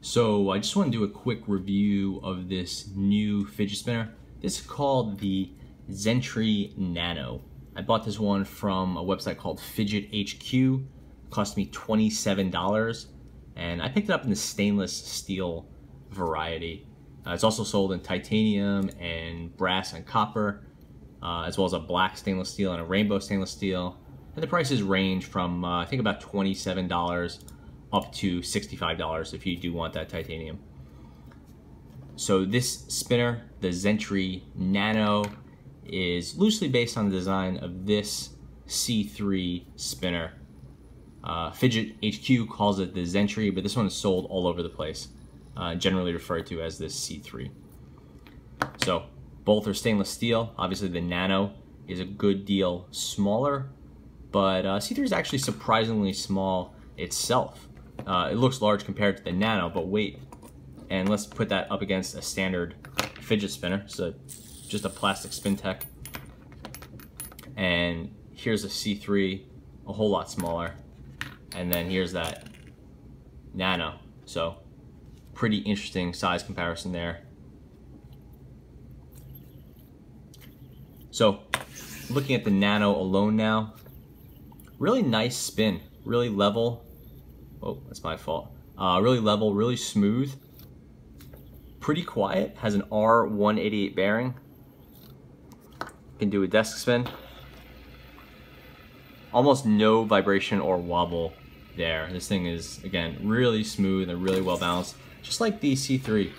So I just want to do a quick review of this new fidget spinner. This is called the Zentri Nano. I bought this one from a website called Fidget HQ. It cost me $27, and I picked it up in the stainless steel variety. It's also sold in titanium and brass and copper, as well as a black stainless steel and a rainbow stainless steel. And the prices range from I think about $27 up to $65 if you do want that titanium. So this spinner, the Zentri Nano, is loosely based on the design of this C3 spinner. Fidget HQ calls it the Zentri, but this one is sold all over the place, generally referred to as the C3. So both are stainless steel. Obviously the Nano is a good deal smaller, but C3 is actually surprisingly small itself. It looks large compared to the Nano, but wait, and let's put that up against a standard fidget spinner. So just a plastic spin tech, and here's a C3, a whole lot smaller, and then here's that Nano. So pretty interesting size comparison there. So looking at the Nano alone now, really nice spin, really level. Oh, that's my fault. Really level, really smooth, pretty quiet, has an R188 bearing. Can do a desk spin. Almost no vibration or wobble there. This thing is, again, really smooth and really well balanced, just like the C3.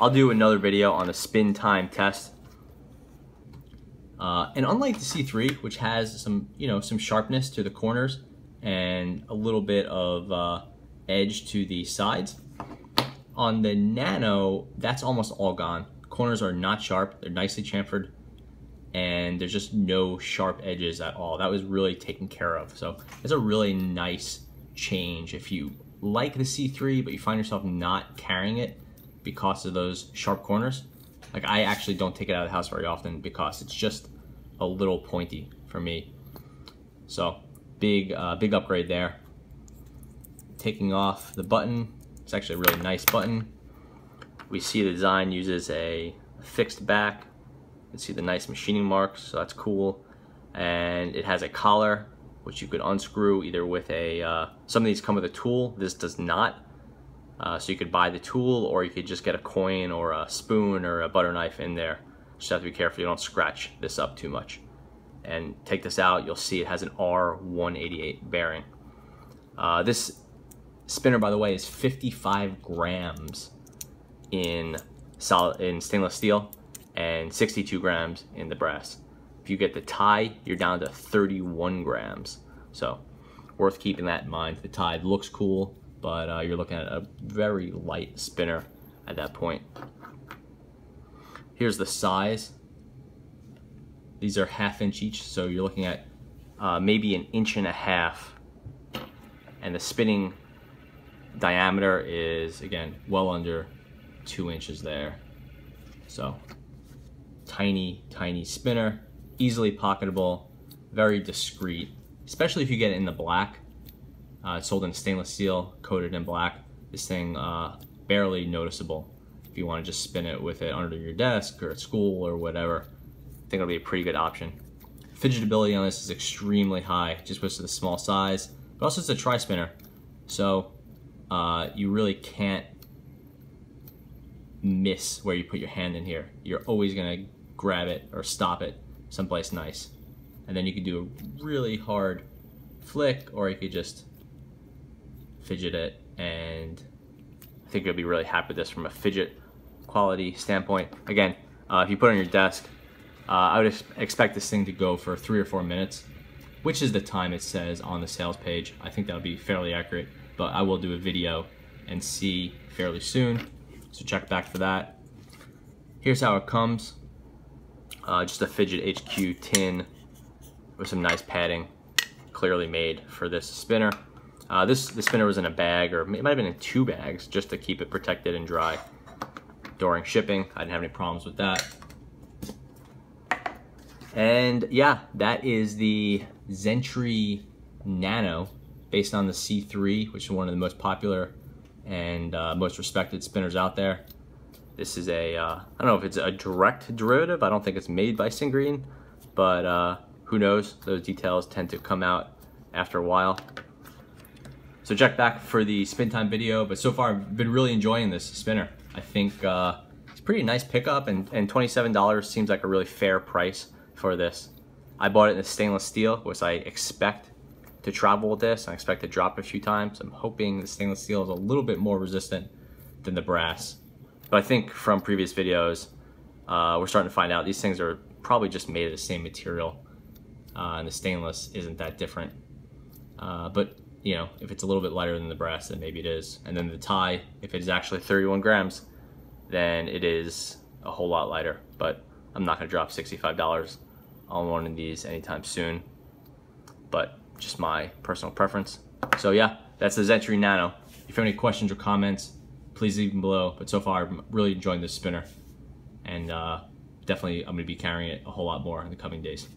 I'll do another video on the spin time test. And unlike the C3, which has some, some sharpness to the corners and a little bit of edge to the sides, on the Nano, that's almost all gone. Corners are not sharp, they're nicely chamfered, and there's just no sharp edges at all. That was really taken care of. So it's a really nice change if you like the C3, but you find yourself not carrying it because of those sharp corners. Like, I actually don't take it out of the house very often because it's just a little pointy for me. So big upgrade there. Taking off the button, it's actually a really nice button. We see the design uses a fixed back. You can see the nice machining marks, so that's cool. And it has a collar, which you could unscrew either with a, some of these come with a tool, this does not. So you could buy the tool, or you could just get a coin or a spoon or a butter knife in there. Just have to be careful you don't scratch this up too much. And take this out, you'll see it has an R188 bearing. This spinner, by the way, is 55 grams in stainless steel and 62 grams in the brass. If you get the tie, you're down to 31 grams. So worth keeping that in mind. The tie looks cool, but you're looking at a very light spinner at that point. Here's the size. These are 1/2 inch each, so you're looking at maybe 1.5 inches. And the spinning diameter is, again, well under 2 inches there. So tiny, tiny spinner, easily pocketable, very discreet, especially if you get it in the black. It's sold in stainless steel, coated in black. This thing, barely noticeable. If you want to just spin it with it under your desk or at school or whatever, I think it'll be a pretty good option. Fidgetability on this is extremely high, just because of the small size, but also it's a tri-spinner. So you really can't miss where you put your hand in here. You're always gonna grab it or stop it someplace nice. And then you could do a really hard flick, or you could just fidget it, and I think you'll be really happy with this from a fidget quality standpoint. Again, if you put it on your desk, I would expect this thing to go for 3 or 4 minutes, which is the time it says on the sales page. I think that would be fairly accurate, but I will do a video and see fairly soon, so check back for that. Here's how it comes. Just a Fidget HQ tin with some nice padding, clearly made for this spinner. The spinner was in a bag, or it might have been in 2 bags, just to keep it protected and dry during shipping. I didn't have any problems with that. And yeah, that is the Zentri Nano, based on the C3, which is one of the most popular and most respected spinners out there. This is a, I don't know if it's a direct derivative. I don't think it's made by Synchrony, but who knows? Those details tend to come out after a while. So check back for the spin time video, but so far I've been really enjoying this spinner. I think it's a pretty nice pickup, and $27 seems like a really fair price for this. I bought it in the stainless steel, which I expect to travel with this. I expect to drop a few times. I'm hoping the stainless steel is a little bit more resistant than the brass. But I think from previous videos, we're starting to find out these things are probably just made of the same material, and the stainless isn't that different. But you know, if it's a little bit lighter than the brass, then maybe it is. And then the tie, if it is actually 31 grams, then it is a whole lot lighter. But I'm not gonna drop $65 on one of these anytime soon. But just my personal preference. So yeah, that's the Zentri Nano. If you have any questions or comments, please leave them below. But so far, I'm really enjoying this spinner. And definitely, I'm gonna be carrying it a whole lot more in the coming days.